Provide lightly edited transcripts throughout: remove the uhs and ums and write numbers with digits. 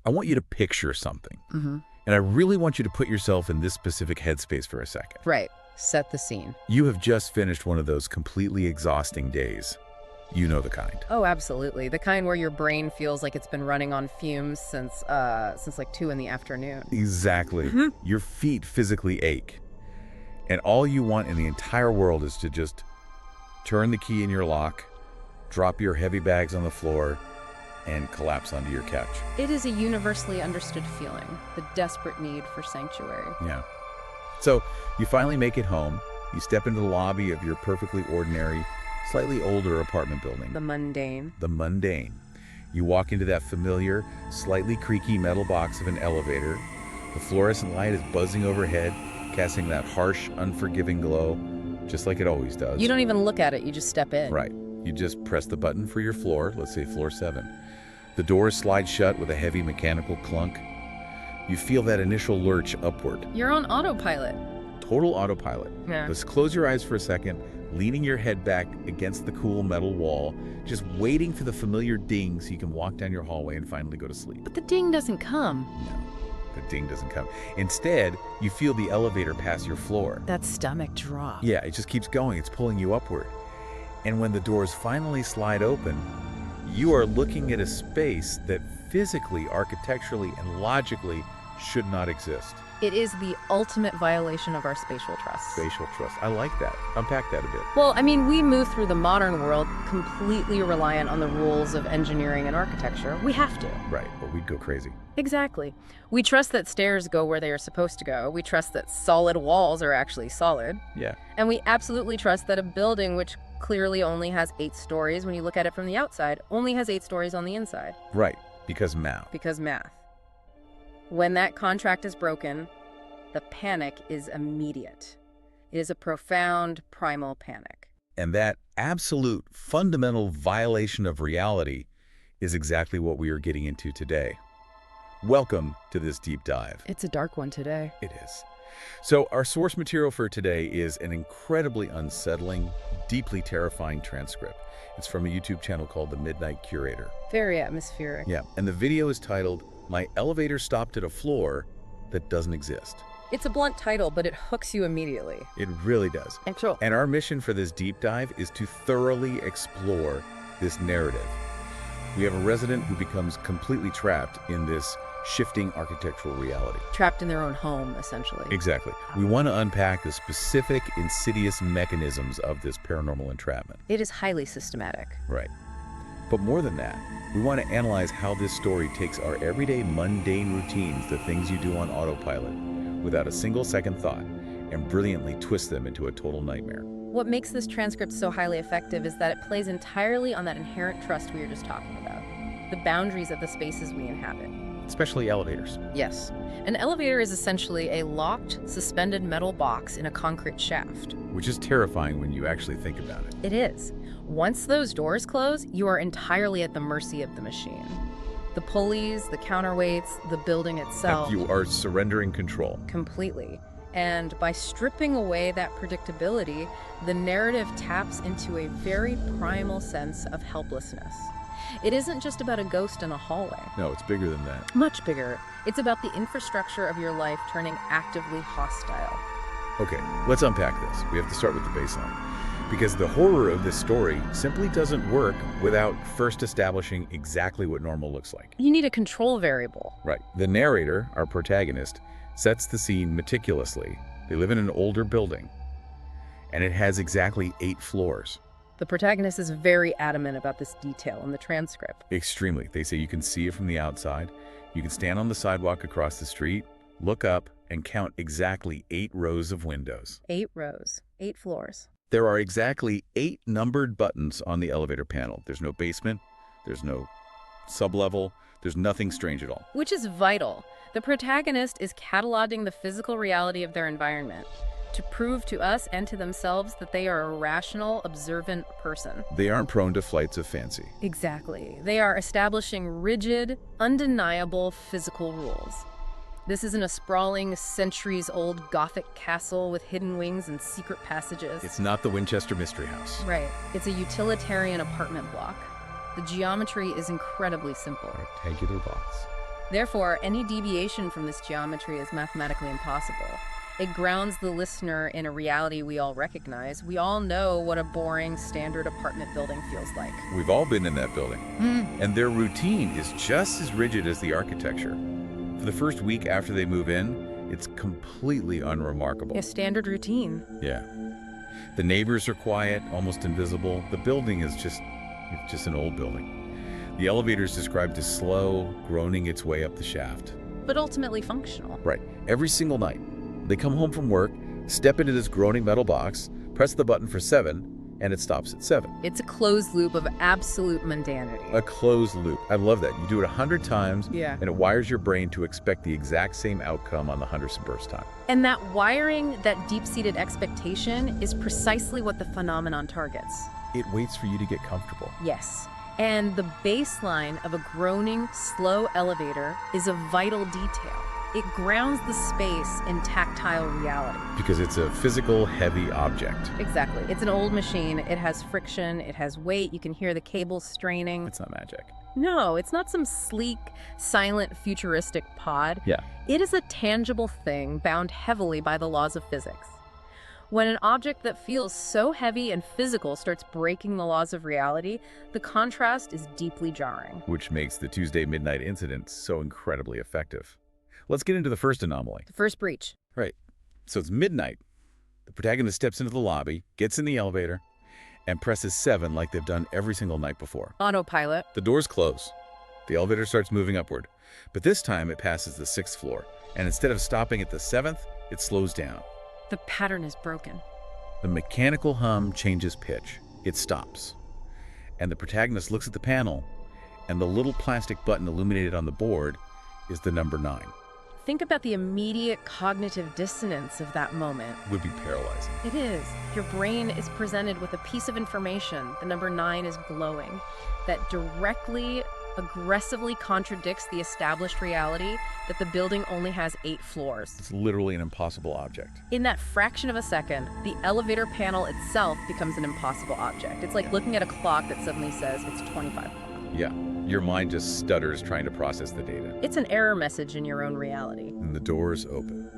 I want you to picture something. Mm-hmm. And I really want you to put yourself in this specific headspace for a second. Right. Set the scene. You have just finished one of those completely exhausting days. You know the kind. Oh, absolutely. The kind where your brain feels like it's been running on fumes since like 2 in the afternoon. Exactly. Your feet physically ache. And all you want in the entire world is to just turn the key in your lock, drop your heavy bags on the floor, and collapse onto your couch. It is a universally understood feeling, the desperate need for sanctuary. Yeah. So you finally make it home. You step into the lobby of your perfectly ordinary, slightly older apartment building. The mundane. The mundane. You walk into that familiar, slightly creaky metal box of an elevator. The fluorescent light is buzzing overhead, casting that harsh, unforgiving glow, just like it always does. You don't even look at it, you just step in. Right. You just press the button for your floor, let's say floor 7. The doors slide shut with a heavy mechanical clunk. You feel that initial lurch upward. You're on autopilot. Total autopilot. Yeah. Let's close your eyes for a second, leaning your head back against the cool metal wall, just waiting for the familiar ding so you can walk down your hallway and finally go to sleep. But the ding doesn't come. No, the ding doesn't come. Instead, you feel the elevator pass your floor. That stomach drop. Yeah, it just keeps going. It's pulling you upward. And when the doors finally slide open, you are looking at a space that physically, architecturally, and logically should not exist. It is the ultimate violation of our spatial trust. Spatial trust. I like that. Unpack that a bit. Well, I mean, we move through the modern world completely reliant on the rules of engineering and architecture. We have to. Right, or we'd go crazy. Exactly. We trust that stairs go where they are supposed to go. We trust that solid walls are actually solid. Yeah. And we absolutely trust that a building which clearly only has 8 stories when you look at it from the outside only has 8 stories on the inside. Right, because math. Because math. When that contract is broken, the panic is immediate. It is a profound, primal panic. And that absolute, fundamental violation of reality is exactly what we are getting into today. Welcome to this deep dive. It's a dark one today. It is. So our source material for today is an incredibly unsettling, deeply terrifying transcript. It's from a YouTube channel called The Midnight Curator. Very atmospheric. Yeah, and the video is titled, "My Elevator Stopped at a Floor That Doesn't Exist." It's a blunt title, but it hooks you immediately. It really does. Actual. And our mission for this deep dive is to thoroughly explore this narrative. We have a resident who becomes completely trapped in this shifting architectural reality. Trapped in their own home, essentially. Exactly. We want to unpack the specific insidious mechanisms of this paranormal entrapment. It is highly systematic. Right. But more than that, we want to analyze how this story takes our everyday mundane routines, the things you do on autopilot, without a single second thought, and brilliantly twist them into a total nightmare. What makes this transcript so highly effective is that it plays entirely on that inherent trust we were just talking about, the boundaries of the spaces we inhabit. Especially elevators. Yes. An elevator is essentially a locked, suspended metal box in a concrete shaft. Which is terrifying when you actually think about it. It is. Once those doors close, you are entirely at the mercy of the machine. The pulleys, the counterweights, the building itself. You are surrendering control. Completely. And by stripping away that predictability, the narrative taps into a very primal sense of helplessness. It isn't just about a ghost in a hallway. No, it's bigger than that. Much bigger. It's about the infrastructure of your life turning actively hostile. Okay, let's unpack this. We have to start with the baseline. Because the horror of this story simply doesn't work without first establishing exactly what normal looks like. You need a control variable. Right. The narrator, our protagonist, sets the scene meticulously. They live in an older building, and it has exactly 8 floors. The protagonist is very adamant about this detail in the transcript. Extremely. They say you can see it from the outside. You can stand on the sidewalk across the street, look up, and count exactly 8 rows of windows. 8 rows, 8 floors. There are exactly 8 numbered buttons on the elevator panel. There's no basement, there's no sublevel, there's nothing strange at all. Which is vital. The protagonist is cataloging the physical reality of their environment to prove to us and to themselves that they are a rational, observant person. They aren't prone to flights of fancy. Exactly. They are establishing rigid, undeniable physical rules. This isn't a sprawling, centuries-old Gothic castle with hidden wings and secret passages. It's not the Winchester Mystery House. Right. It's a utilitarian apartment block. The geometry is incredibly simple. A rectangular box. Therefore, any deviation from this geometry is mathematically impossible. It grounds the listener in a reality we all recognize. We all know what a boring, standard apartment building feels like. We've all been in that building. And their routine is just as rigid as the architecture. For the first week after they move in, it's completely unremarkable. A standard routine. Yeah. The neighbors are quiet, almost invisible. The building is just an old building. The elevator is described as slow, groaning its way up the shaft. But ultimately functional. Right. Every single night, they come home from work, step into this groaning metal box, press the button for 7, and it stops at 7. It's a closed loop of absolute mundanity. A closed loop. I love that. You do it 100 times, Yeah. and it wires your brain to expect the exact same outcome on the 101st time. And that wiring, that deep-seated expectation, is precisely what the phenomenon targets. It waits for you to get comfortable. Yes. And the baseline of a groaning, slow elevator is a vital detail. It grounds the space in tactile reality. Because it's a physical, heavy object. Exactly. It's an old machine. It has friction. It has weight. You can hear the cables straining. It's not magic. No, it's not some sleek, silent, futuristic pod. Yeah. It is a tangible thing bound heavily by the laws of physics. When an object that feels so heavy and physical starts breaking the laws of reality, the contrast is deeply jarring. Which makes the Tuesday midnight incident so incredibly effective. Let's get into the first anomaly. The first breach. Right. So it's midnight. The protagonist steps into the lobby, gets in the elevator, and presses 7 like they've done every single night before. Autopilot. The doors close. The elevator starts moving upward. But this time it passes the 6th floor. And instead of stopping at the 7th, it slows down. The pattern is broken. The mechanical hum changes pitch. It stops. And the protagonist looks at the panel, and the little plastic button illuminated on the board is the number 9. Think about the immediate cognitive dissonance of that moment. Would be paralyzing. It is. Your brain is presented with a piece of information, the number 9 is glowing, that directly, aggressively contradicts the established reality that the building only has 8 floors. It's literally an impossible object. In that fraction of a second, the elevator panel itself becomes an impossible object. It's like looking at a clock that suddenly says it's 25. Yeah, your mind just stutters trying to process the data. It's an error message in your own reality. And the doors open.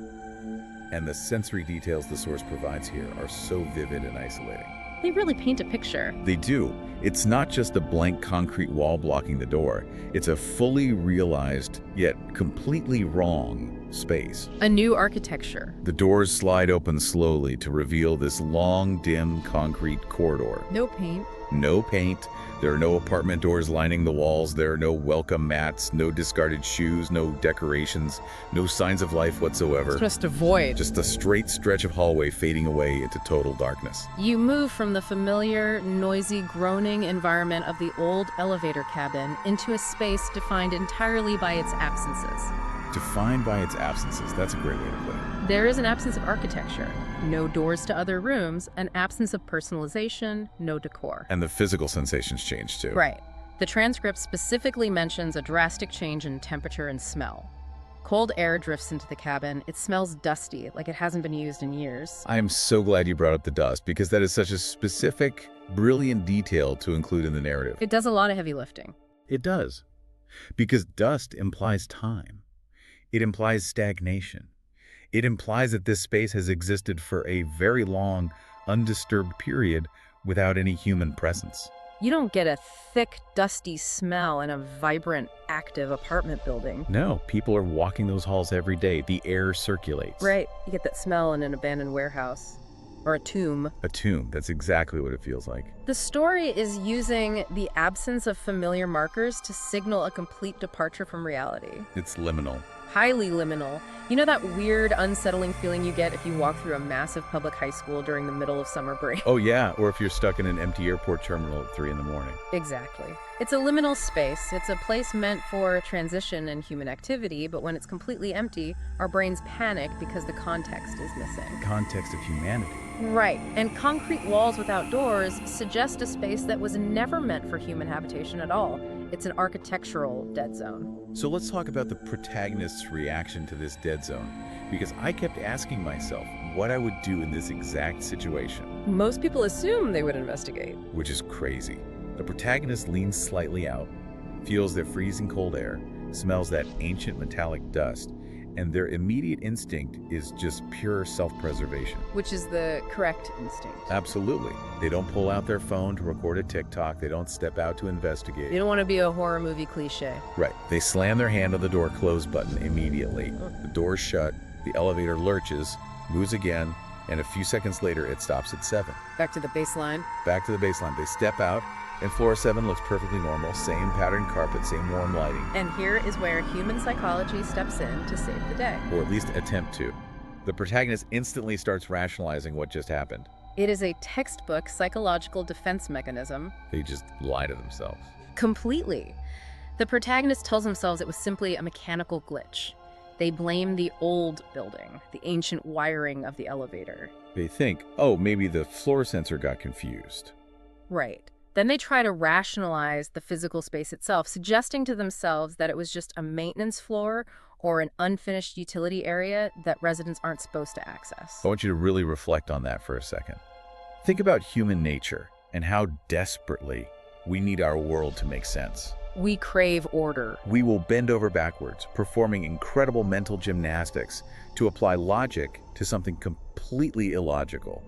And the sensory details the source provides here are so vivid and isolating. They really paint a picture. They do. It's not just a blank concrete wall blocking the door. It's a fully realized, yet completely wrong space. A new architecture. The doors slide open slowly to reveal this long, dim concrete corridor. No paint. No paint. There are no apartment doors lining the walls. There are no welcome mats, no discarded shoes, no decorations, no signs of life whatsoever. It's just a void. Just a straight stretch of hallway fading away into total darkness. You move from the familiar, noisy, groaning environment of the old elevator cabin into a space defined entirely by its absences. Defined by its absences. That's a great way to put it. There is an absence of architecture, no doors to other rooms, an absence of personalization, no decor. And the physical sensations change too. Right. The transcript specifically mentions a drastic change in temperature and smell. Cold air drifts into the cabin. It smells dusty, like it hasn't been used in years. I am so glad you brought up the dust, because that is such a specific, brilliant detail to include in the narrative. It does a lot of heavy lifting. It does. Because dust implies time. It implies stagnation. It implies that this space has existed for a very long, undisturbed period without any human presence. You don't get a thick, dusty smell in a vibrant, active apartment building. No, people are walking those halls every day. The air circulates. Right. You get that smell in an abandoned warehouse. Or a tomb. A tomb. That's exactly what it feels like. The story is using the absence of familiar markers to signal a complete departure from reality. It's liminal. Highly liminal. You know that weird, unsettling feeling you get if you walk through a massive public high school during the middle of summer break? Oh yeah, or if you're stuck in an empty airport terminal at 3 in the morning. Exactly. It's a liminal space. It's a place meant for transition and human activity, but when it's completely empty, our brains panic because the context is missing. Context of humanity. Right. And concrete walls without doors suggest a space that was never meant for human habitation at all. It's an architectural dead zone. So let's talk about the protagonist's reaction to this dead zone, because I kept asking myself what I would do in this exact situation. Most people assume they would investigate. Which is crazy. The protagonist leans slightly out, feels the freezing cold air, smells that ancient metallic dust, and their immediate instinct is just pure self-preservation. Which is the correct instinct. Absolutely. They don't pull out their phone to record a TikTok. They don't step out to investigate. You don't want to be a horror movie cliche. Right. They slam their hand on the door close button immediately. The door's shut, the elevator lurches, moves again, and a few seconds later it stops at 7. Back to the baseline. Back to the baseline. They step out, and floor 7 looks perfectly normal. Same patterned carpet, same warm lighting. And here is where human psychology steps in to save the day. Or at least attempt to. The protagonist instantly starts rationalizing what just happened. It is a textbook psychological defense mechanism. They just lie to themselves. Completely. The protagonist tells themselves it was simply a mechanical glitch. They blame the old building, the ancient wiring of the elevator. They think, oh, maybe the floor sensor got confused. Right. Then they try to rationalize the physical space itself, suggesting to themselves that it was just a maintenance floor or an unfinished utility area that residents aren't supposed to access. I want you to really reflect on that for a second. Think about human nature and how desperately we need our world to make sense. We crave order. We will bend over backwards, performing incredible mental gymnastics to apply logic to something completely illogical,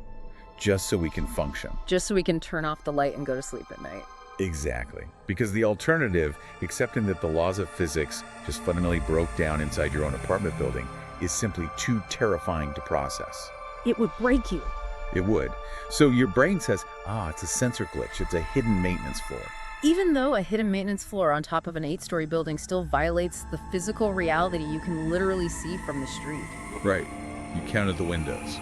just so we can function. Just so we can turn off the light and go to sleep at night. Exactly. Because the alternative, accepting that the laws of physics just fundamentally broke down inside your own apartment building, is simply too terrifying to process. It would break you. It would. So your brain says, it's a sensor glitch. It's a hidden maintenance floor. Even though a hidden maintenance floor on top of an 8-story building still violates the physical reality you can literally see from the street. Right. You counted the windows.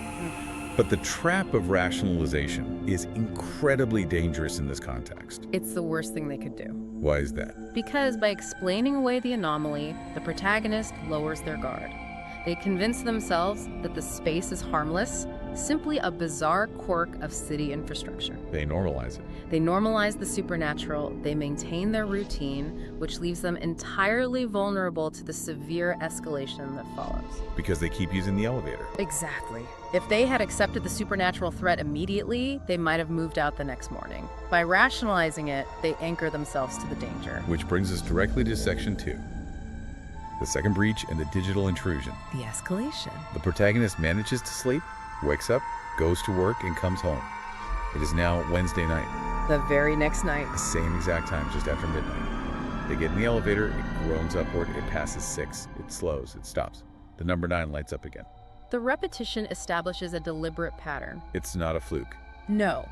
But the trap of rationalization is incredibly dangerous in this context. It's the worst thing they could do. Why is that? Because by explaining away the anomaly, the protagonist lowers their guard. They convince themselves that the space is harmless, simply a bizarre quirk of city infrastructure. They normalize it. They normalize the supernatural, they maintain their routine, which leaves them entirely vulnerable to the severe escalation that follows. Because they keep using the elevator. Exactly. If they had accepted the supernatural threat immediately, they might have moved out the next morning. By rationalizing it, they anchor themselves to the danger. Which brings us directly to Section 2. The second breach and the digital intrusion. The escalation. The protagonist manages to sleep, wakes up, goes to work, and comes home. It is now Wednesday night. The very next night. The same exact time, just after midnight. They get in the elevator, it groans upward, it passes 6, it slows, it stops. The number 9 lights up again. The repetition establishes a deliberate pattern. It's not a fluke. No.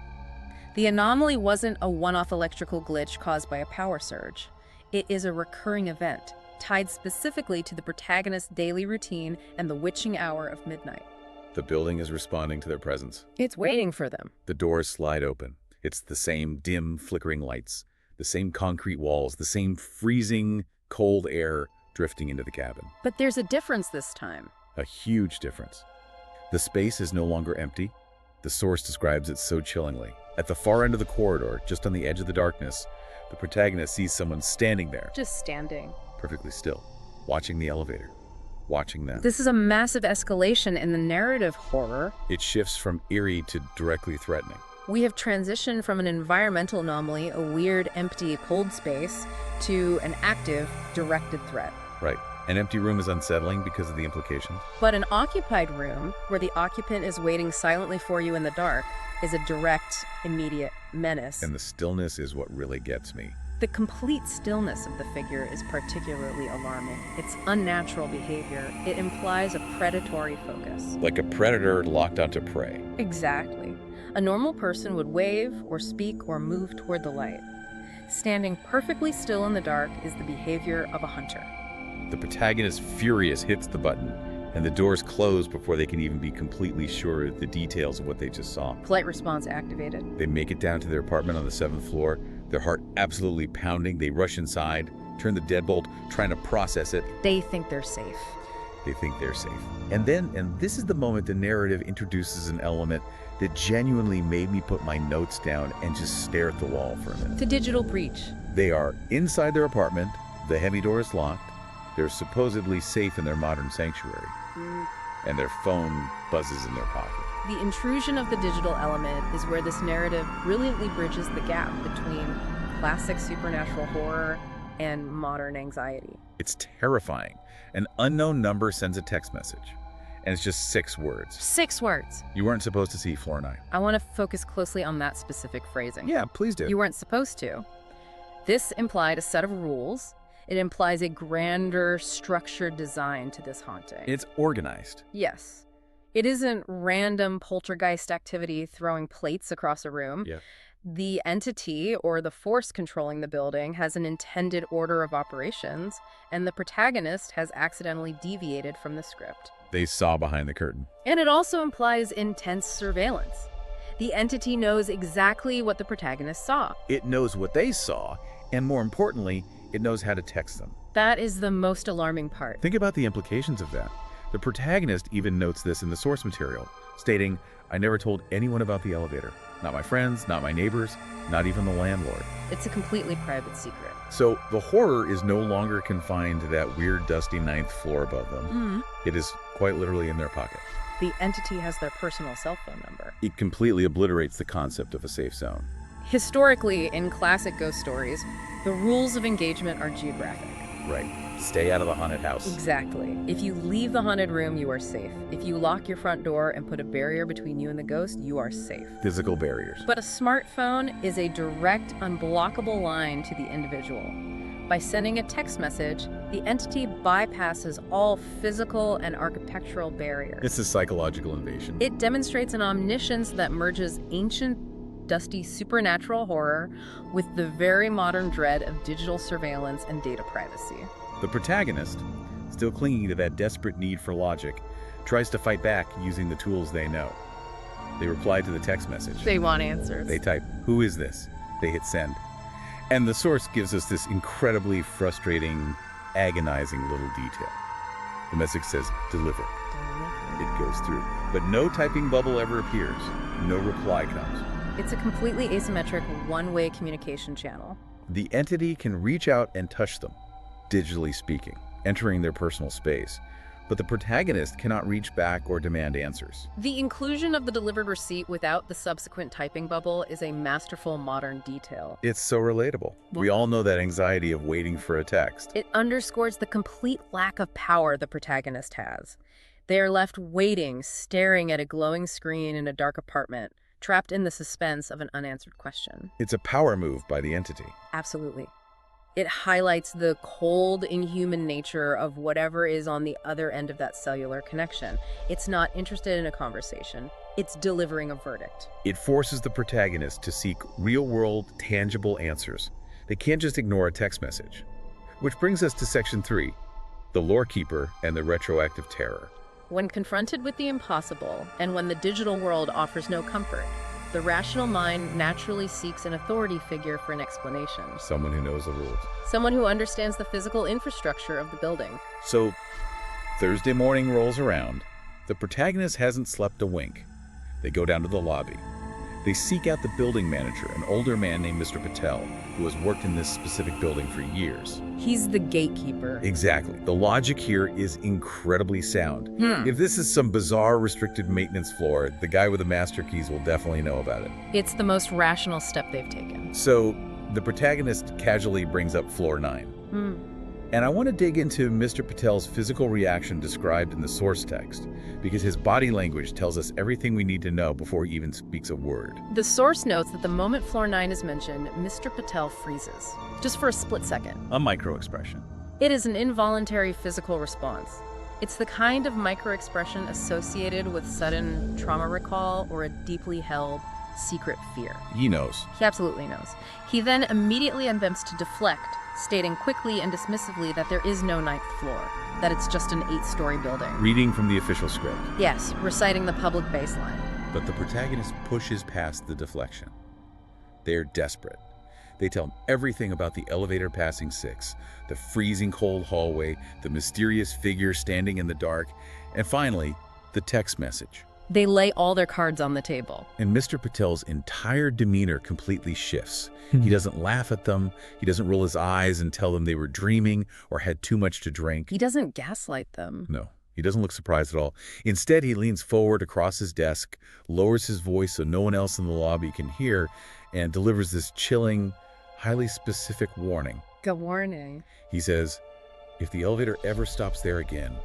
The anomaly wasn't a one-off electrical glitch caused by a power surge. It is a recurring event, tied specifically to the protagonist's daily routine and the witching hour of midnight. The building is responding to their presence. It's waiting for them. The doors slide open. It's the same dim, flickering lights, the same concrete walls, the same freezing, cold air drifting into the cabin. But there's a difference this time. A huge difference. The space is no longer empty. The source describes it so chillingly. At the far end of the corridor, just on the edge of the darkness, the protagonist sees someone standing there. Just standing. Perfectly still, watching the elevator, watching them. This is a massive escalation in the narrative horror. It shifts from eerie to directly threatening. We have transitioned from an environmental anomaly, a weird, empty, cold space, to an active, directed threat. Right. An empty room is unsettling because of the implications. But an occupied room, where the occupant is waiting silently for you in the dark, is a direct, immediate menace. And the stillness is what really gets me. The complete stillness of the figure is particularly alarming. It's unnatural behavior. It implies a predatory focus. Like a predator locked onto prey. Exactly. A normal person would wave or speak or move toward the light. Standing perfectly still in the dark is the behavior of a hunter. The protagonist, furious, hits the button, and the doors close before they can even be completely sure of the details of what they just saw. Flight response activated. They make it down to their apartment on the 7th floor, their heart absolutely pounding. They rush inside, turn the deadbolt, trying to process it. They think they're safe. They think they're safe. And this is the moment the narrative introduces an element that genuinely made me put my notes down and just stare at the wall for a minute. The digital breach. They are inside their apartment, the heavy door is locked, they're supposedly safe in their modern sanctuary, and their phone buzzes in their pocket. The intrusion of the digital element is where this narrative brilliantly bridges the gap between classic supernatural horror and modern anxiety. It's terrifying. An unknown number sends a text message, and it's just 6 words. 6 words. You weren't supposed to see floor 9. I want to focus closely on that specific phrasing. Yeah, please do. You weren't supposed to. This implied a set of rules. It implies a grander, structured design to this haunting. It's organized. Yes. It isn't random poltergeist activity throwing plates across a room. Yeah. The entity or the force controlling the building has an intended order of operations, and the protagonist has accidentally deviated from the script. They saw behind the curtain. And it also implies intense surveillance. The entity knows exactly what the protagonist saw. It knows what they saw, and more importantly, it knows how to text them. That is the most alarming part. Think about the implications of that. The protagonist even notes this in the source material, stating, "I never told anyone about the elevator. Not my friends, not my neighbors, not even the landlord." It's a completely private secret. So the horror is no longer confined to that weird, dusty 9th floor above them. It is quite literally in their pocket. The entity has their personal cell phone number. It completely obliterates the concept of a safe zone. Historically, in classic ghost stories, the rules of engagement are geographic. Right. Stay out of the haunted house. Exactly. If you leave the haunted room, you are safe. If you lock your front door and put a barrier between you and the ghost, you are safe. Physical barriers. But a smartphone is a direct, unblockable line to the individual. By sending a text message, the entity bypasses all physical and architectural barriers. It's a psychological invasion. It demonstrates an omniscience that merges ancient, dusty supernatural horror with the very modern dread of digital surveillance and data privacy. The protagonist, still clinging to that desperate need for logic, tries to fight back using the tools they know. They reply to the text message. They want answers. They type, "Who is this?" They hit send. And the source gives us this incredibly frustrating, agonizing little detail. The message says, "Deliver." It goes through. But no typing bubble ever appears. No reply comes. It's a completely asymmetric, one-way communication channel. The entity can reach out and touch them, digitally speaking, entering their personal space. But the protagonist cannot reach back or demand answers. The inclusion of the delivered receipt without the subsequent typing bubble is a masterful modern detail. It's so relatable. We all know that anxiety of waiting for a text. It underscores the complete lack of power the protagonist has. They are left waiting, staring at a glowing screen in a dark apartment, trapped in the suspense of an unanswered question. It's a power move by the entity. Absolutely. It highlights the cold, inhuman nature of whatever is on the other end of that cellular connection. It's not interested in a conversation. It's delivering a verdict. It forces the protagonist to seek real-world, tangible answers. They can't just ignore a text message. Which brings us to Section 3, the Lore Keeper and the Retroactive Terror. When confronted with the impossible, and when the digital world offers no comfort, the rational mind naturally seeks an authority figure for an explanation. Someone who knows the rules. Someone who understands the physical infrastructure of the building. So, Thursday morning rolls around. The protagonist hasn't slept a wink. They go down to the lobby. They seek out the building manager, an older man named Mr. Patel, who has worked in this specific building for years. He's the gatekeeper. Exactly. The logic here is incredibly sound. If this is some bizarre restricted maintenance floor, the guy with the master keys will definitely know about it. It's the most rational step they've taken. So, the protagonist casually brings up floor 9. And I want to dig into Mr. Patel's physical reaction described in the source text, because his body language tells us everything we need to know before he even speaks a word. The source notes that the moment floor 9 is mentioned, Mr. Patel freezes, just for a split second. A micro-expression. It is an involuntary physical response. It's the kind of micro-expression associated with sudden trauma recall or a deeply held secret fear. He knows. He absolutely knows. He then immediately attempts to deflect, stating quickly and dismissively that there is no 9th floor, that it's just an 8-story building. Reading from the official script. Yes, reciting the public baseline. But the protagonist pushes past the deflection. They are desperate. They tell him everything about the elevator passing 6, the freezing cold hallway, the mysterious figure standing in the dark, and finally, the text message. They lay all their cards on the table. And Mr. Patel's entire demeanor completely shifts. He doesn't laugh at them. He doesn't roll his eyes and tell them they were dreaming or had too much to drink. He doesn't gaslight them. No, he doesn't look surprised at all. Instead, he leans forward across his desk, lowers his voice so no one else in the lobby can hear, and delivers this chilling, highly specific warning. a warning. He says, if the elevator ever stops there again,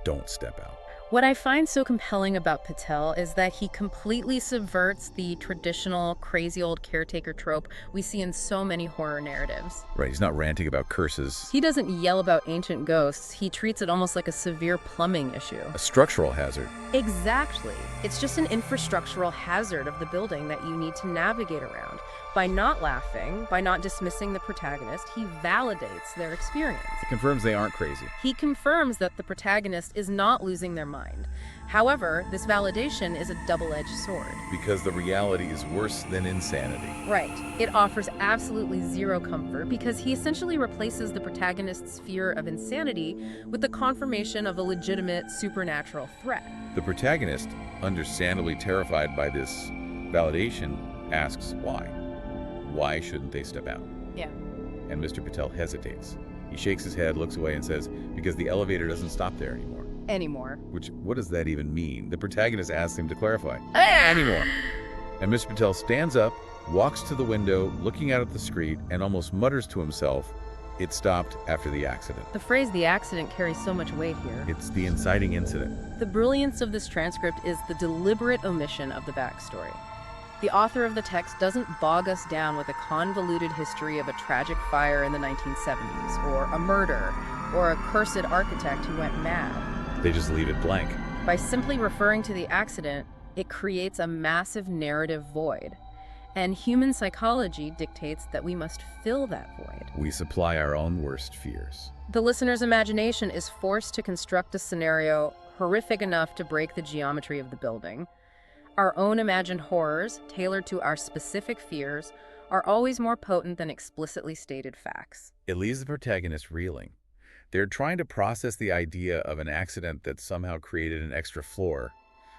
don't step out. What I find so compelling about Patel is that he completely subverts the traditional crazy old caretaker trope we see in so many horror narratives. Right, he's not ranting about curses. He doesn't yell about ancient ghosts. He treats it almost like a severe plumbing issue. A structural hazard. Exactly. It's just an infrastructural hazard of the building that you need to navigate around. By not laughing, by not dismissing the protagonist, he validates their experience. He confirms they aren't crazy. He confirms that the protagonist is not losing their mind. However, this validation is a double-edged sword. Because the reality is worse than insanity. Right. It offers absolutely zero comfort because he essentially replaces the protagonist's fear of insanity with the confirmation of a legitimate supernatural threat. The protagonist, understandably terrified by this validation, asks why. Why shouldn't they step out? Yeah. And Mr. Patel hesitates. He shakes his head, looks away, and says, because the elevator doesn't stop there anymore. Which, what does that even mean? The protagonist asks him to clarify. Anymore. And Mr. Patel stands up, walks to the window, looking out at the street, and almost mutters to himself, it stopped after the accident. The phrase "the accident" carries so much weight here. It's the inciting incident. The brilliance of this transcript is the deliberate omission of the backstory. The author of the text doesn't bog us down with a convoluted history of a tragic fire in the 1970s, or a murder, or a cursed architect who went mad. They just leave it blank. By simply referring to the accident, it creates a massive narrative void. And human psychology dictates that we must fill that void. We supply our own worst fears. The listener's imagination is forced to construct a scenario horrific enough to break the geometry of the building. Our own imagined horrors, tailored to our specific fears, are always more potent than explicitly stated facts. It leaves the protagonist reeling. They're trying to process the idea of an accident that somehow created an extra floor.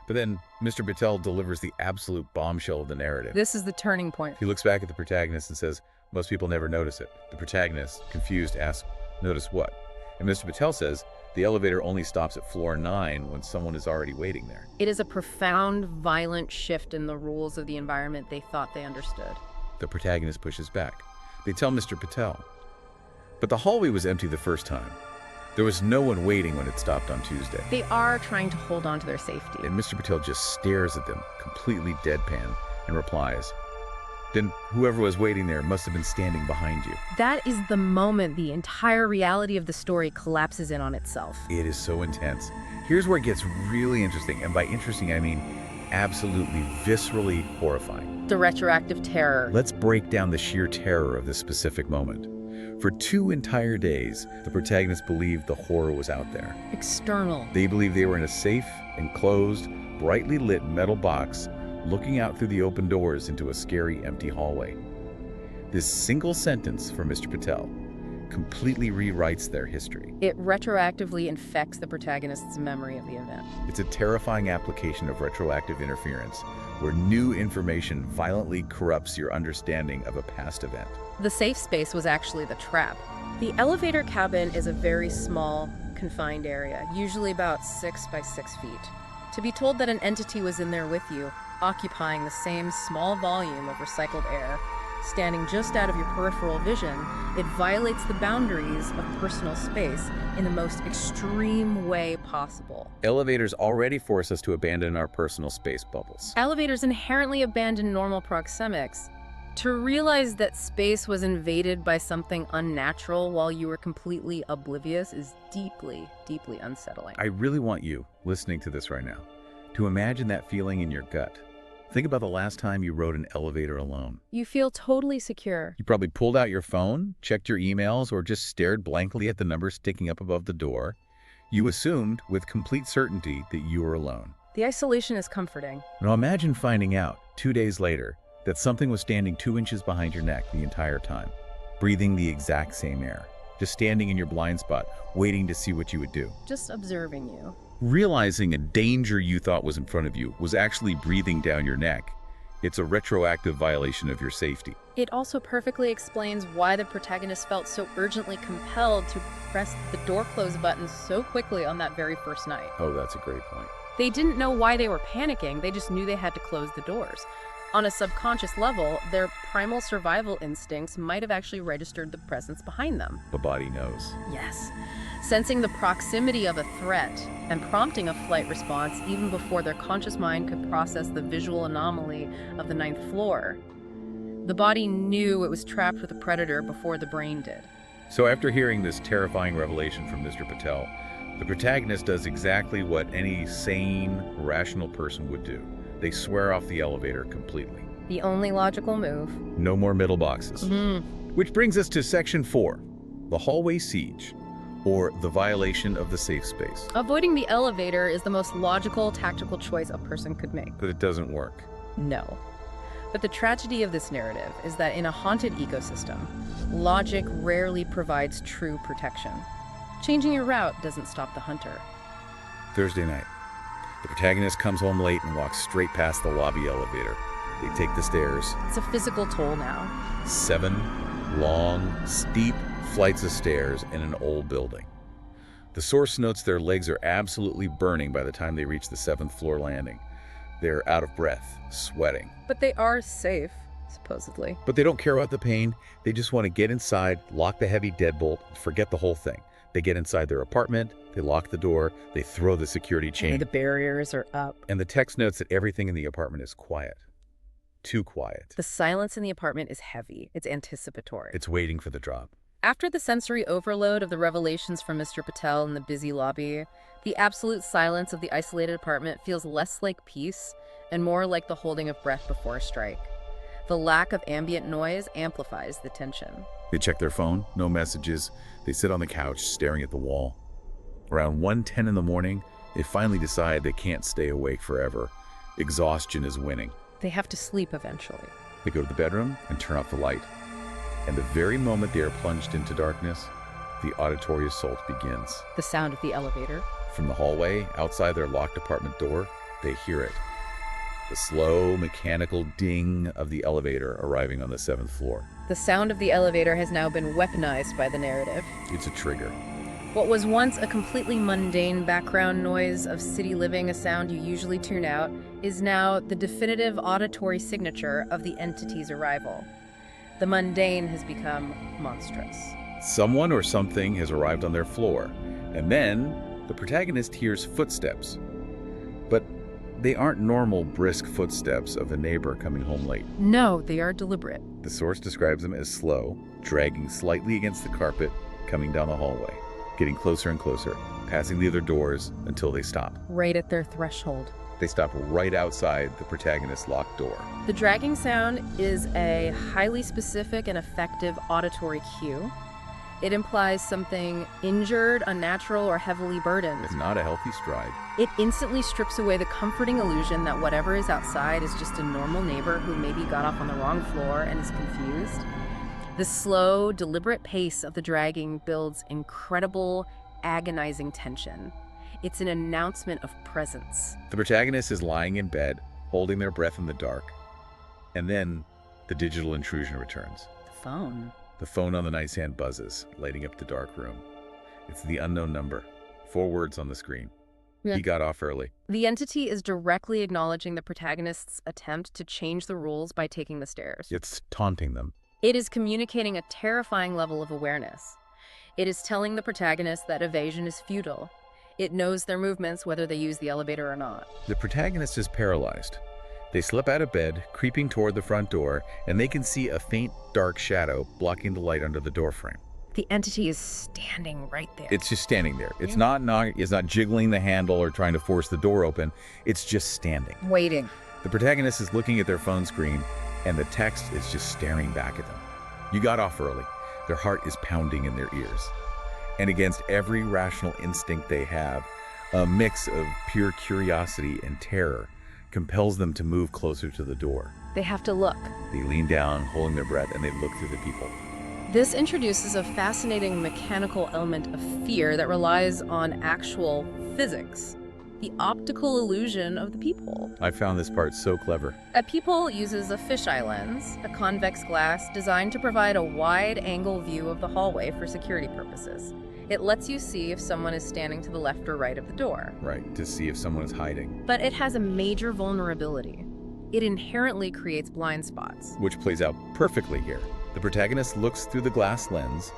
But then Mr. Patel delivers the absolute bombshell of the narrative. This is the turning point. He looks back at the protagonist and says, most people never notice it. The protagonist, confused, asks, notice what? And Mr. Patel says, the elevator only stops at floor 9 when someone is already waiting there. It is a profound, violent shift in the rules of the environment they thought they understood. The protagonist pushes back. They tell Mr. Patel. But the hallway was empty the first time. There was no one waiting when it stopped on Tuesday. They are trying to hold on to their safety. And Mr. Patel just stares at them, completely deadpan, and replies, then whoever was waiting there must have been standing behind you. That is the moment the entire reality of the story collapses in on itself. It is so intense. Here's where it gets really interesting, and by interesting I mean absolutely viscerally horrifying. The retroactive terror. Let's break down the sheer terror of this specific moment. For 2 entire days, the protagonists believed the horror was out there. External. They believed they were in a safe, enclosed, brightly lit metal box looking out through the open doors into a scary, empty hallway. This single sentence from Mr. Patel completely rewrites their history. It retroactively infects the protagonist's memory of the event. It's a terrifying application of retroactive interference, where new information violently corrupts your understanding of a past event. The safe space was actually the trap. The elevator cabin is a very small, confined area, usually about 6 by 6 feet. To be told that an entity was in there with you, occupying the same small volume of recycled air, standing just out of your peripheral vision, it violates the boundaries of personal space in the most extreme way possible. Elevators already force us to abandon our personal space bubbles. Elevators inherently abandon normal proxemics. To realize that space was invaded by something unnatural while you were completely oblivious is deeply, deeply unsettling. I really want you, listening to this right now, to imagine that feeling in your gut. Think about the last time you rode an elevator alone. You feel totally secure. You probably pulled out your phone, checked your emails, or just stared blankly at the number sticking up above the door. You assumed with complete certainty that you were alone. The isolation is comforting. Now imagine finding out 2 days later that something was standing 2 inches behind your neck the entire time, breathing the exact same air, just standing in your blind spot, waiting to see what you would do. Just observing you. Realizing a danger you thought was in front of you was actually breathing down your neck. It's a retroactive violation of your safety. It also perfectly explains why the protagonist felt so urgently compelled to press the door close button so quickly on that very first night. Oh, that's a great point. They didn't know why they were panicking, they just knew they had to close the doors. On a subconscious level, their primal survival instincts might have actually registered the presence behind them. The body knows. Yes. Sensing the proximity of a threat and prompting a flight response even before their conscious mind could process the visual anomaly of the 9th floor. The body knew it was trapped with a predator before the brain did. So after hearing this terrifying revelation from Mr. Patel, the protagonist does exactly what any sane, rational person would do. They swear off the elevator completely. The only logical move. No more middle boxes. Which brings us to Section 4, the hallway siege, or the violation of the safe space. Avoiding the elevator is the most logical, tactical choice a person could make. But it doesn't work. No. But the tragedy of this narrative is that in a haunted ecosystem, logic rarely provides true protection. Changing your route doesn't stop the hunter. Thursday night. The protagonist comes home late and walks straight past the lobby elevator. They take the stairs. It's a physical toll now. 7 long, steep flights of stairs in an old building. The source notes their legs are absolutely burning by the time they reach the 7th floor landing. They're out of breath, sweating. But they are safe, supposedly. But they don't care about the pain. They just want to get inside, lock the heavy deadbolt, and forget the whole thing. They get inside their apartment, they lock the door, they throw the security chain. And the barriers are up. And the text notes that everything in the apartment is quiet. Too quiet. The silence in the apartment is heavy. It's anticipatory. It's waiting for the drop. After the sensory overload of the revelations from Mr. Patel in the busy lobby, the absolute silence of the isolated apartment feels less like peace and more like the holding of breath before a strike. The lack of ambient noise amplifies the tension. They check their phone, no messages. They sit on the couch, staring at the wall. Around 1:10 in the morning, they finally decide they can't stay awake forever. Exhaustion is winning. They have to sleep eventually. They go to the bedroom and turn off the light. And the very moment they are plunged into darkness, the auditory assault begins. The sound of the elevator. From the hallway, outside their locked apartment door, they hear it. The slow, mechanical ding of the elevator arriving on the 7th floor. The sound of the elevator has now been weaponized by the narrative. It's a trigger. What was once a completely mundane background noise of city living, a sound you usually tune out, is now the definitive auditory signature of the entity's arrival. The mundane has become monstrous. Someone or something has arrived on their floor, and then the protagonist hears footsteps. But they aren't normal, brisk footsteps of a neighbor coming home late. No, they are deliberate. The source describes them as slow, dragging slightly against the carpet, coming down the hallway, getting closer and closer, passing the other doors until they stop. Right at their threshold. They stop right outside the protagonist's locked door. The dragging sound is a highly specific and effective auditory cue. It implies something injured, unnatural, or heavily burdened. It's not a healthy stride. It instantly strips away the comforting illusion that whatever is outside is just a normal neighbor who maybe got off on the wrong floor and is confused. The slow, deliberate pace of the dragging builds incredible, agonizing tension. It's an announcement of presence. The protagonist is lying in bed, holding their breath in the dark. And then the digital intrusion returns. The phone. The phone on the nightstand buzzes, lighting up the dark room. It's the unknown number. 4 words on the screen. Yeah. He got off early. The entity is directly acknowledging the protagonist's attempt to change the rules by taking the stairs. It's taunting them. It is communicating a terrifying level of awareness. It is telling the protagonist that evasion is futile. It knows their movements, whether they use the elevator or not. The protagonist is paralyzed. They slip out of bed, creeping toward the front door, and they can see a faint, dark shadow blocking the light under the doorframe. The entity is standing right there. It's just standing there. It's not jiggling the handle or trying to force the door open. It's just standing. Waiting. The protagonist is looking at their phone screen, and the text is just staring back at them. You got off early. Their heart is pounding in their ears. And against every rational instinct they have, a mix of pure curiosity and terror compels them to move closer to the door. They have to look. They lean down, holding their breath, and they look through the people. This introduces a fascinating mechanical element of fear that relies on actual physics. The optical illusion of the peephole. I found this part so clever. A peephole uses a fisheye lens, a convex glass designed to provide a wide-angle view of the hallway for security purposes. It lets you see if someone is standing to the left or right of the door. Right, to see if someone is hiding. But it has a major vulnerability. it inherently creates blind spots. which plays out perfectly here. The protagonist looks through the glass lens,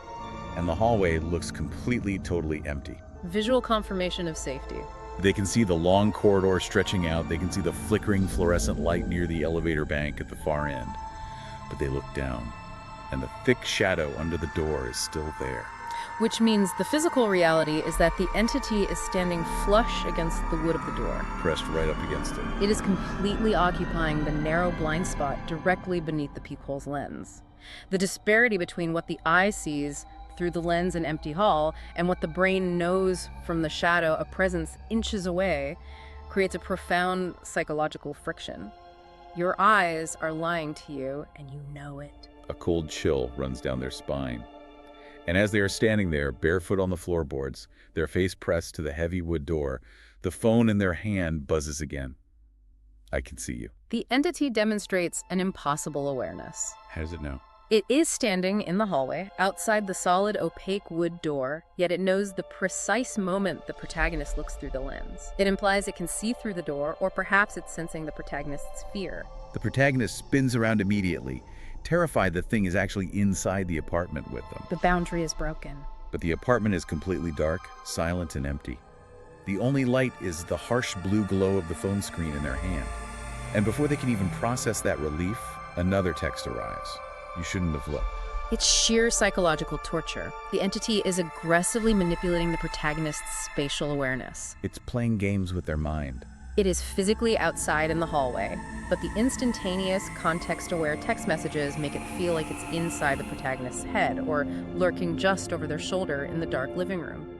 and the hallway looks completely, totally empty. Visual confirmation of safety. They can see the long corridor stretching out. They can see the flickering fluorescent light near the elevator bank at the far end. But they look down, and the thick shadow under the door is still there. Which means the physical reality is that the entity is standing flush against the wood of the door. Pressed right up against it. It is completely occupying the narrow blind spot directly beneath the peephole's lens. The disparity between what the eye sees through the lens and empty hall and what the brain knows from the shadow of presence inches away creates a profound psychological friction. Your eyes are lying to you, and you know it. A cold chill runs down their spine. And as they are standing there, barefoot on the floorboards, their face pressed to the heavy wood door, the phone in their hand buzzes again. I can see you. The entity demonstrates an impossible awareness. How does it know? It is standing in the hallway, outside the solid, opaque wood door, yet it knows the precise moment the protagonist looks through the lens. It implies it can see through the door, or perhaps it's sensing the protagonist's fear. The protagonist spins around immediately, terrified the thing is actually inside the apartment with them. The boundary is broken. But the apartment is completely dark, silent, and empty. The only light is the harsh blue glow of the phone screen in their hand. And before they can even process that relief, another text arrives. You shouldn't have looked. It's sheer psychological torture. The entity is aggressively manipulating the protagonist's spatial awareness. It's playing games with their mind. It is physically outside in the hallway, but the instantaneous, context-aware text messages make it feel like it's inside the protagonist's head or lurking just over their shoulder in the dark living room.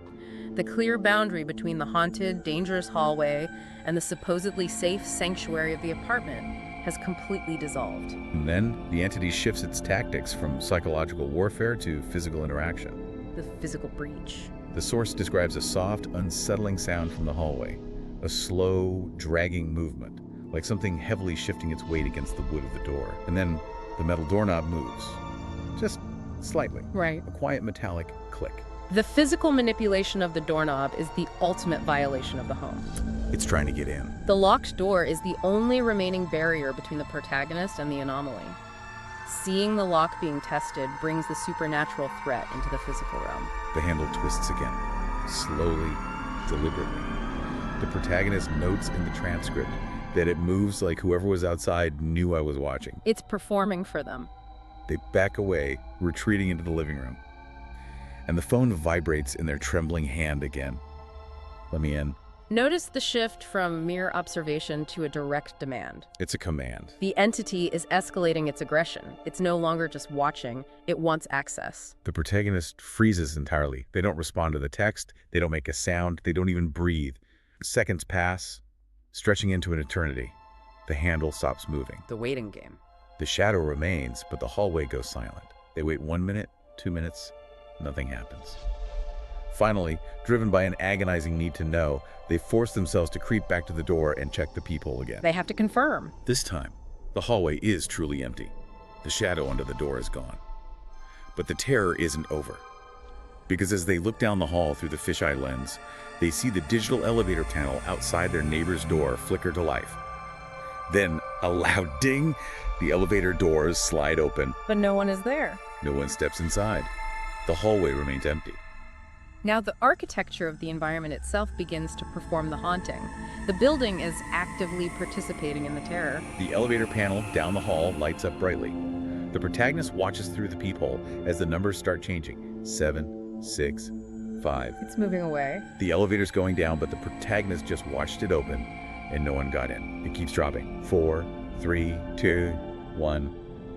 The clear boundary between the haunted, dangerous hallway and the supposedly safe sanctuary of the apartment has completely dissolved. And then the entity shifts its tactics from psychological warfare to physical interaction. The physical breach. The source describes a soft, unsettling sound from the hallway, a slow, dragging movement, like something heavily shifting its weight against the wood of the door. And then the metal doorknob moves, just slightly. Right. A quiet metallic click. The physical manipulation of the doorknob is the ultimate violation of the home. It's trying to get in. The locked door is the only remaining barrier between the protagonist and the anomaly. Seeing the lock being tested brings the supernatural threat into the physical realm. The handle twists again, slowly, deliberately. The protagonist notes in the transcript that it moves like whoever was outside knew I was watching. It's performing for them. They back away, retreating into the living room. And the phone vibrates in their trembling hand again. Let me in. Notice the shift from mere observation to a direct demand. It's a command. The entity is escalating its aggression. It's no longer just watching, it wants access. The protagonist freezes entirely. They don't respond to the text, they don't make a sound, they don't even breathe. Seconds pass, stretching into an eternity. The handle stops moving. The waiting game. The shadow remains, but the hallway goes silent. They wait 1 minute, 2 minutes, nothing happens. Finally, driven by an agonizing need to know, they force themselves to creep back to the door and check the peephole again. They have to confirm. This time, the hallway is truly empty. The shadow under the door is gone. But the terror isn't over. Because as they look down the hall through the fisheye lens, they see the digital elevator panel outside their neighbor's door flicker to life. Then, a loud ding, the elevator doors slide open. But no one is there. No one steps inside. The hallway remains empty. Now the architecture of the environment itself begins to perform the haunting. The building is actively participating in the terror. The elevator panel down the hall lights up brightly. The protagonist watches through the peephole as the numbers start changing. 7, 6, 5. It's moving away. The elevator's going down, but the protagonist just watched it open, and no one got in. It keeps dropping. 4, 3, 2, 1,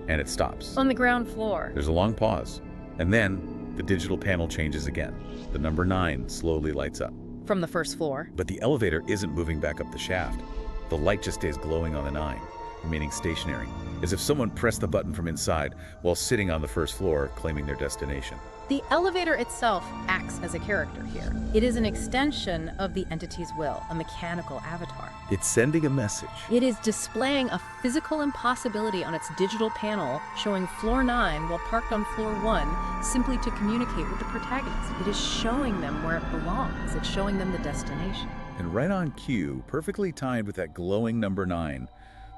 and it stops. On the ground floor. There's a long pause, and then the digital panel changes again. The number 9 slowly lights up. From the first floor. But the elevator isn't moving back up the shaft. The light just stays glowing on the 9, remaining stationary, as if someone pressed the button from inside while sitting on the first floor, claiming their destination. The elevator itself acts as a character here. It is an extension of the entity's will, a mechanical avatar. It's sending a message. It is displaying a physical impossibility on its digital panel, showing floor 9 while parked on floor 1, simply to communicate with the protagonist. It is showing them where it belongs. It's showing them the destination. And right on cue, perfectly timed with that glowing number 9,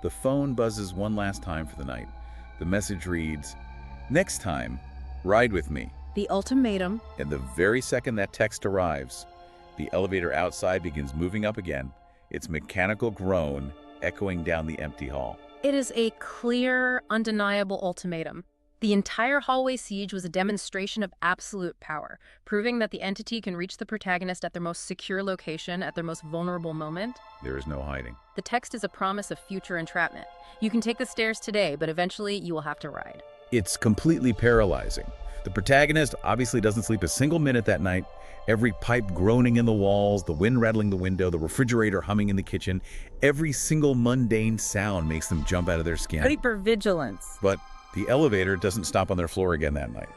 The phone buzzes one last time for the night. The message reads, "Next time, ride with me." The ultimatum. And the very second that text arrives, the elevator outside begins moving up again, its mechanical groan echoing down the empty hall. It is a clear, undeniable ultimatum. The entire hallway siege was a demonstration of absolute power, proving that the entity can reach the protagonist at their most secure location at their most vulnerable moment. There is no hiding. The text is a promise of future entrapment. You can take the stairs today, but eventually you will have to ride. It's completely paralyzing. The protagonist obviously doesn't sleep a single minute that night. Every pipe groaning in the walls, the wind rattling the window, the refrigerator humming in the kitchen, every single mundane sound makes them jump out of their skin. Hypervigilance. But the elevator doesn't stop on their floor again that night,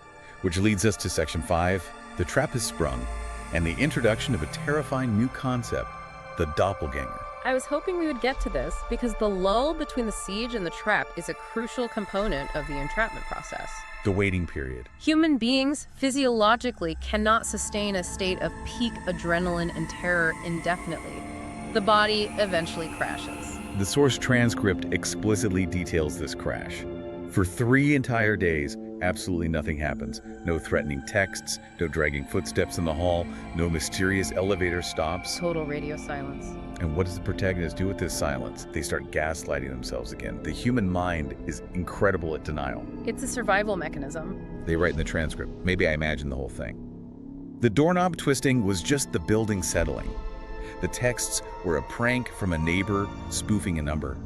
which leads us to Section 5. The trap is sprung, and the introduction of a terrifying new concept, the doppelganger. I was hoping we would get to this because the lull between the siege and the trap is a crucial component of the entrapment process. The waiting period. Human beings physiologically cannot sustain a state of peak adrenaline and terror indefinitely. The body eventually crashes. The source transcript explicitly details this crash. For 3 entire days, absolutely nothing happens. No threatening texts, no dragging footsteps in the hall, no mysterious elevator stops. Total radio silence. And what does the protagonist do with this silence? They start gaslighting themselves again. The human mind is incredible at denial. It's a survival mechanism. They write in the transcript. Maybe I imagined the whole thing. The doorknob twisting was just the building settling. The texts were a prank from a neighbor spoofing a number.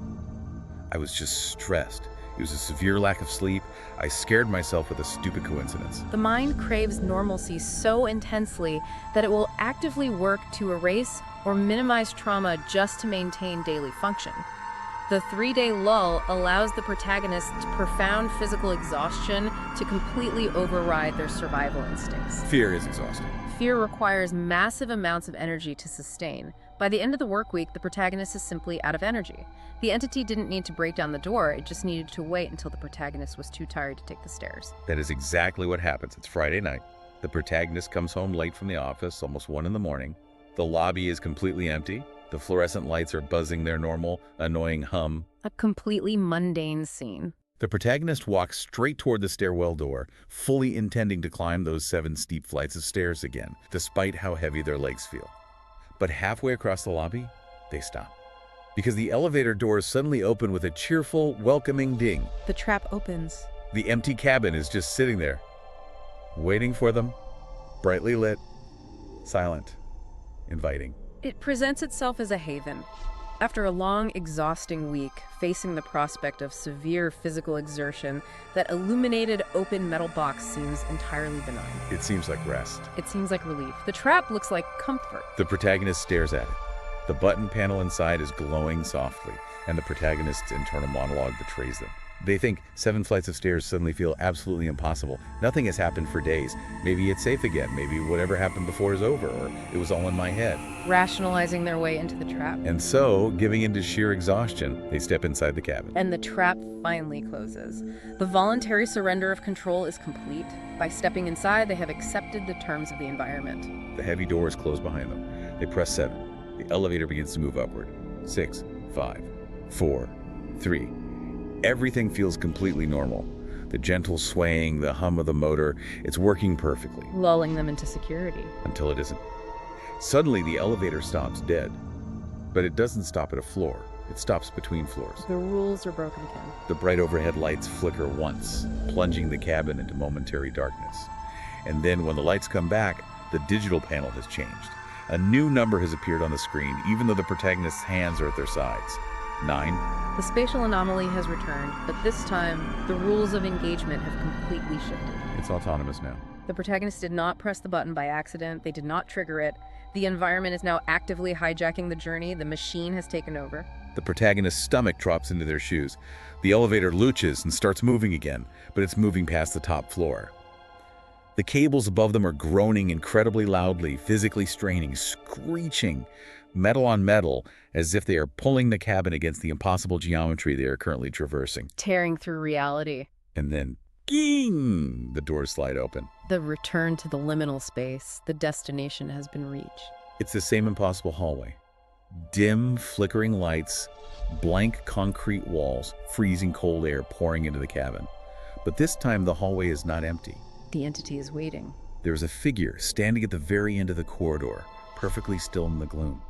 I was just stressed. It was a severe lack of sleep. I scared myself with a stupid coincidence. The mind craves normalcy so intensely that it will actively work to erase or minimize trauma just to maintain daily function. The 3-day lull allows the protagonist's profound physical exhaustion to completely override their survival instincts. Fear is exhausting. Fear requires massive amounts of energy to sustain. By the end of the work week, the protagonist is simply out of energy. The entity didn't need to break down the door, it just needed to wait until the protagonist was too tired to take the stairs. That is exactly what happens. It's Friday night. The protagonist comes home late from the office, almost 1 in the morning. The lobby is completely empty. The fluorescent lights are buzzing their normal, annoying hum. A completely mundane scene. The protagonist walks straight toward the stairwell door, fully intending to climb those 7 steep flights of stairs again, despite how heavy their legs feel. But halfway across the lobby, they stop. Because the elevator doors suddenly open with a cheerful, welcoming ding. The trap opens. The empty cabin is just sitting there, waiting for them, brightly lit, silent, inviting. It presents itself as a haven. After a long, exhausting week, facing the prospect of severe physical exertion, that illuminated open metal box seems entirely benign. It seems like rest. It seems like relief. The trap looks like comfort. The protagonist stares at it. The button panel inside is glowing softly, and the protagonist's internal monologue betrays them. They think 7 flights of stairs suddenly feel absolutely impossible. Nothing has happened for days. Maybe it's safe again. Maybe whatever happened before is over, or it was all in my head. Rationalizing their way into the trap. And so, giving in to sheer exhaustion, they step inside the cabin. And the trap finally closes. The voluntary surrender of control is complete. By stepping inside, they have accepted the terms of the environment. The heavy doors close behind them. They press 7. The elevator begins to move upward. 6, 5, 4, 3. Everything feels completely normal. The gentle swaying, the hum of the motor, it's working perfectly. Lulling them into security. Until it isn't. Suddenly, the elevator stops dead. But it doesn't stop at a floor. It stops between floors. The rules are broken again. The bright overhead lights flicker once, plunging the cabin into momentary darkness. And then when the lights come back, the digital panel has changed. A new number has appeared on the screen, even though the protagonist's hands are at their sides. 9. The spatial anomaly has returned, but this time, the rules of engagement have completely shifted. It's autonomous now. The protagonist did not press the button by accident. They did not trigger it. The environment is now actively hijacking the journey. The machine has taken over. The protagonist's stomach drops into their shoes. The elevator looches and starts moving again, but it's moving past the top floor. The cables above them are groaning incredibly loudly, physically straining, screeching, metal on metal, as if they are pulling the cabin against the impossible geometry they are currently traversing. Tearing through reality. And then, ging! The doors slide open. The return to the liminal space. The destination has been reached. It's the same impossible hallway. Dim, flickering lights, blank concrete walls, freezing cold air pouring into the cabin. But this time the hallway is not empty. The entity is waiting. There is a figure standing at the very end of the corridor, perfectly still in the gloom.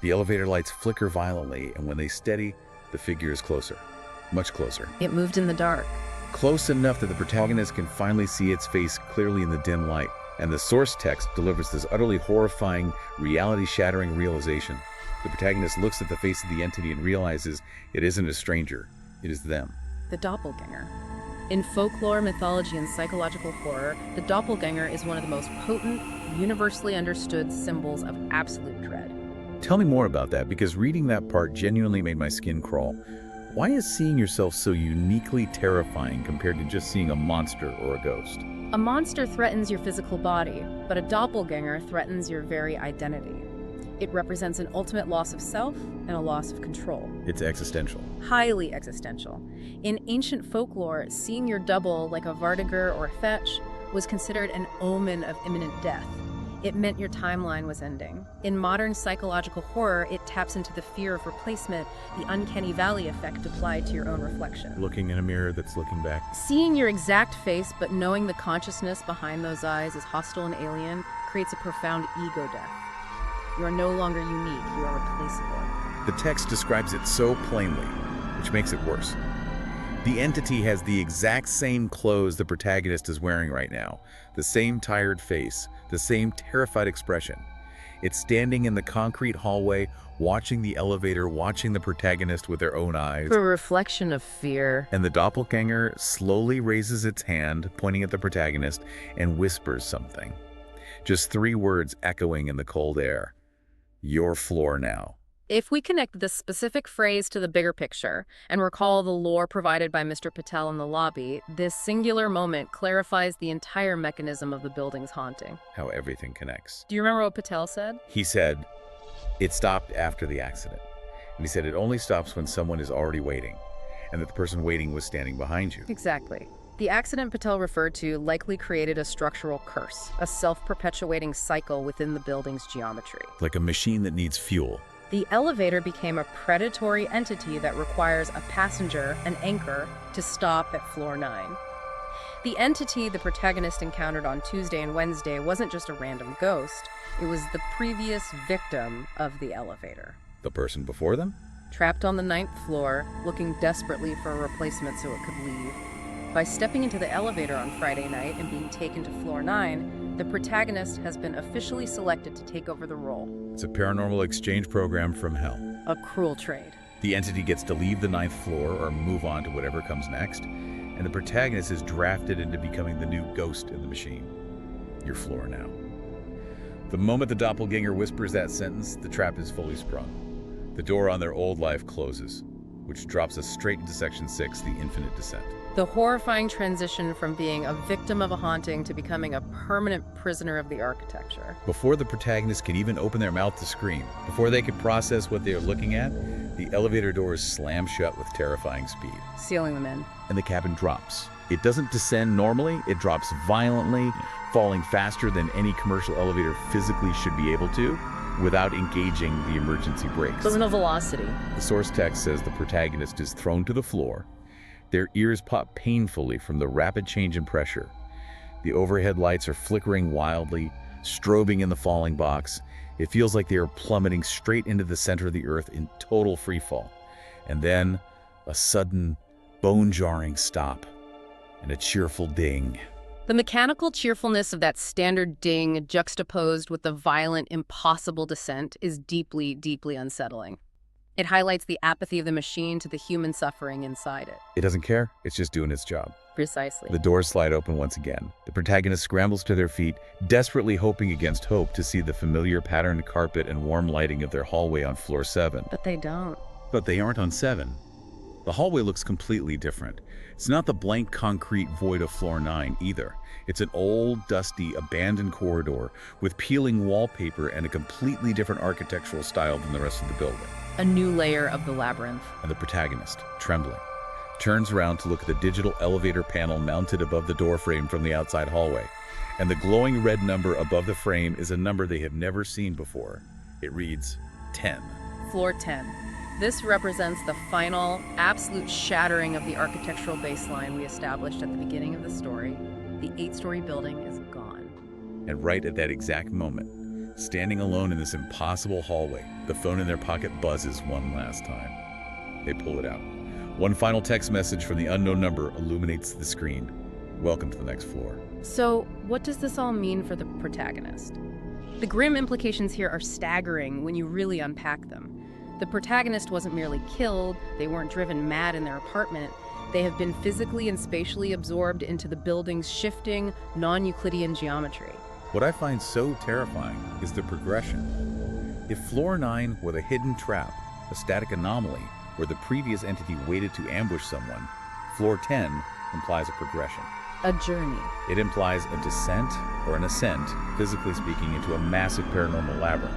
The elevator lights flicker violently, and when they steady, the figure is closer, much closer. It moved in the dark. Close enough that the protagonist can finally see its face clearly in the dim light, and the source text delivers this utterly horrifying, reality-shattering realization. The protagonist looks at the face of the entity and realizes it isn't a stranger, it is them. The doppelganger. In folklore, mythology, and psychological horror, the doppelganger is one of the most potent, universally understood symbols of absolute dread. Tell me more about that, because reading that part genuinely made my skin crawl. Why is seeing yourself so uniquely terrifying compared to just seeing a monster or a ghost? A monster threatens your physical body, but a doppelganger threatens your very identity. It represents an ultimate loss of self and a loss of control. It's existential. Highly existential. In ancient folklore, seeing your double, like a Vartiger or a Fetch, was considered an omen of imminent death. It meant your timeline was ending. In modern psychological horror, it taps into the fear of replacement, the uncanny valley effect applied to your own reflection. Looking in a mirror that's looking back. Seeing your exact face, but knowing the consciousness behind those eyes is hostile and alien, creates a profound ego death. You are no longer unique, you are replaceable. The text describes it so plainly, which makes it worse. The entity has the exact same clothes the protagonist is wearing right now, the same tired face, the same terrified expression. It's standing in the concrete hallway, watching the elevator, watching the protagonist with their own eyes. For a reflection of fear. And the doppelganger slowly raises its hand, pointing at the protagonist, and whispers something. Just 3 words echoing in the cold air. Your floor now. If we connect this specific phrase to the bigger picture and recall the lore provided by Mr. Patel in the lobby, this singular moment clarifies the entire mechanism of the building's haunting. How everything connects. Do you remember what Patel said? He said, it stopped after the accident. And he said it only stops when someone is already waiting, and that the person waiting was standing behind you. Exactly. The accident Patel referred to likely created a structural curse, a self-perpetuating cycle within the building's geometry. Like a machine that needs fuel. The elevator became a predatory entity that requires a passenger, an anchor, to stop at floor 9. The entity the protagonist encountered on Tuesday and Wednesday wasn't just a random ghost, it was the previous victim of the elevator. The person before them? Trapped on the 9th floor, looking desperately for a replacement so it could leave. By stepping into the elevator on Friday night and being taken to floor 9, the protagonist has been officially selected to take over the role. It's a paranormal exchange program from hell. A cruel trade. The entity gets to leave the 9th floor or move on to whatever comes next, and the protagonist is drafted into becoming the new ghost in the machine. Your floor now. The moment the doppelganger whispers that sentence, the trap is fully sprung. The door on their old life closes, which drops us straight into Section 6, the infinite descent. The horrifying transition from being a victim of a haunting to becoming a permanent prisoner of the architecture. Before the protagonist can even open their mouth to scream, before they can process what they are looking at, the elevator doors slam shut with terrifying speed. Sealing them in. And the cabin drops. It doesn't descend normally, it drops violently, falling faster than any commercial elevator physically should be able to, without engaging the emergency brakes. There's no velocity. The source text says the protagonist is thrown to the floor. Their ears pop painfully from the rapid change in pressure. The overhead lights are flickering wildly, strobing in the falling box. It feels like they are plummeting straight into the center of the earth in total freefall. And then, a sudden, bone-jarring stop, and a cheerful ding. The mechanical cheerfulness of that standard ding juxtaposed with the violent, impossible descent is deeply, deeply unsettling. It highlights the apathy of the machine to the human suffering inside it. It doesn't care, it's just doing its job. Precisely. The doors slide open once again. The protagonist scrambles to their feet, desperately hoping against hope to see the familiar patterned carpet and warm lighting of their hallway on floor 7. But they don't. But they aren't on 7. The hallway looks completely different. It's not the blank concrete void of floor 9 either. It's an old, dusty, abandoned corridor with peeling wallpaper and a completely different architectural style than the rest of the building. A new layer of the labyrinth. And the protagonist, trembling, turns around to look at the digital elevator panel mounted above the door frame from the outside hallway. And the glowing red number above the frame is a number they have never seen before. It reads, 10. Floor 10. This represents the final, absolute shattering of the architectural baseline we established at the beginning of the story. The 8-story building is gone. And right at that exact moment, standing alone in this impossible hallway, the phone in their pocket buzzes one last time. They pull it out. One final text message from the unknown number illuminates the screen. Welcome to the next floor. So, what does this all mean for the protagonist? The grim implications here are staggering when you really unpack them. The protagonist wasn't merely killed, they weren't driven mad in their apartment. They have been physically and spatially absorbed into the building's shifting, non-Euclidean geometry. What I find so terrifying is the progression. If floor 9 were a hidden trap, a static anomaly where the previous entity waited to ambush someone, floor 10 implies a progression. A journey. It implies a descent or an ascent, physically speaking, into a massive paranormal labyrinth.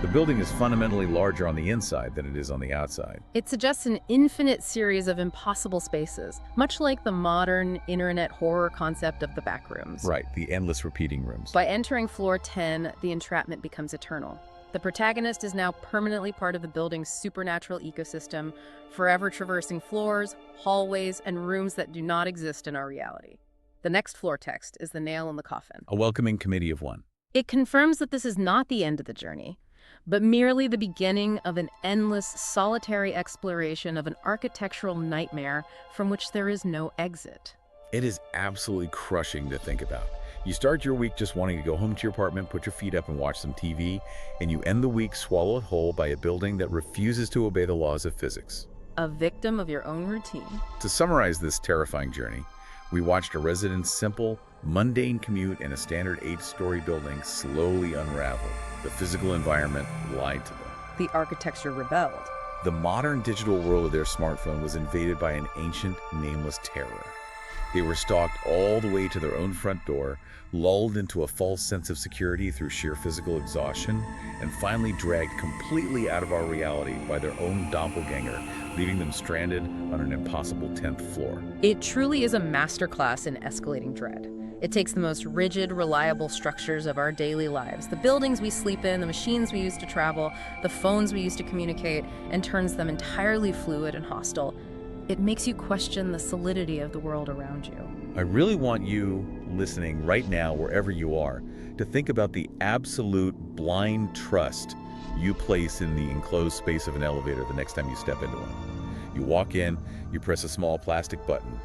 The building is fundamentally larger on the inside than it is on the outside. It suggests an infinite series of impossible spaces, much like the modern internet horror concept of the backrooms. Right, the endless repeating rooms. By entering floor 10, the entrapment becomes eternal. The protagonist is now permanently part of the building's supernatural ecosystem, forever traversing floors, hallways, and rooms that do not exist in our reality. The next floor text is the nail in the coffin. A welcoming committee of one. It confirms that this is not the end of the journey, but merely the beginning of an endless, solitary exploration of an architectural nightmare from which there is no exit. It is absolutely crushing to think about. You start your week just wanting to go home to your apartment, put your feet up and watch some TV, and you end the week swallowed whole by a building that refuses to obey the laws of physics. A victim of your own routine. To summarize this terrifying journey, we watched a resident's simple, mundane commute in a standard 8-story building slowly unravel. The physical environment lied to them. The architecture rebelled. The modern digital world of their smartphone was invaded by an ancient, nameless terror. They were stalked all the way to their own front door, lulled into a false sense of security through sheer physical exhaustion, and finally dragged completely out of our reality by their own doppelganger, leaving them stranded on an impossible 10th floor. It truly is a masterclass in escalating dread. It takes the most rigid, reliable structures of our daily lives, the buildings we sleep in, the machines we use to travel, the phones we use to communicate, and turns them entirely fluid and hostile. It makes you question the solidity of the world around you. I really want you, listening right now, wherever you are, to think about the absolute blind trust you place in the enclosed space of an elevator the next time you step into one. You walk in, you press a small plastic button,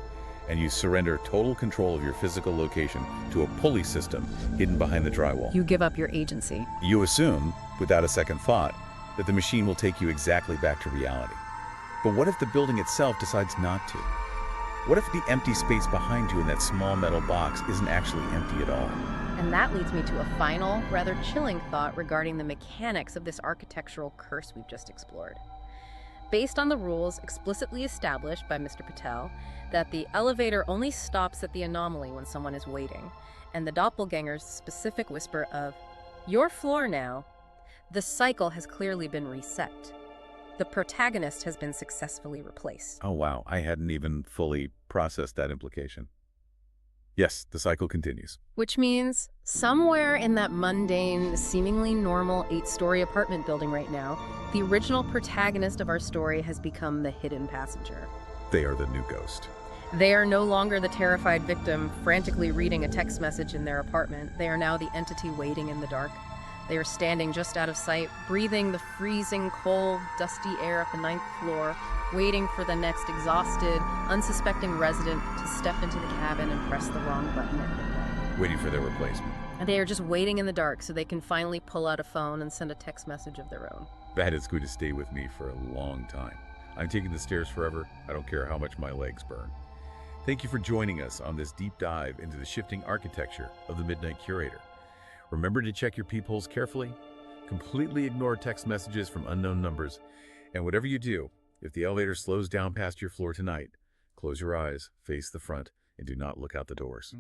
and you surrender total control of your physical location to a pulley system hidden behind the drywall. You give up your agency. You assume, without a second thought, that the machine will take you exactly back to reality. But what if the building itself decides not to? What if the empty space behind you in that small metal box isn't actually empty at all? And that leads me to a final, rather chilling thought regarding the mechanics of this architectural curse we've just explored. Based on the rules explicitly established by Mr. Patel, that the elevator only stops at the anomaly when someone is waiting, and the doppelganger's specific whisper of, "Your floor now," the cycle has clearly been reset. The protagonist has been successfully replaced. Oh wow, I hadn't even fully processed that implication. Yes, the cycle continues. Which means somewhere in that mundane, seemingly normal 8-story apartment building right now, the original protagonist of our story has become the hidden passenger. They are the new ghost. They are no longer the terrified victim frantically reading a text message in their apartment. They are now the entity waiting in the dark. They are standing just out of sight, breathing the freezing, cold, dusty air of the 9th floor, waiting for the next exhausted, unsuspecting resident to step into the cabin and press the wrong button at midnight. Waiting for their replacement. And they are just waiting in the dark so they can finally pull out a phone and send a text message of their own. That is going to stay with me for a long time. I'm taking the stairs forever. I don't care how much my legs burn. Thank you for joining us on this deep dive into the shifting architecture of the Midnight Curator. Remember to check your peepholes carefully, completely ignore text messages from unknown numbers, and whatever you do, if the elevator slows down past your floor tonight, close your eyes, face the front, and do not look out the doors.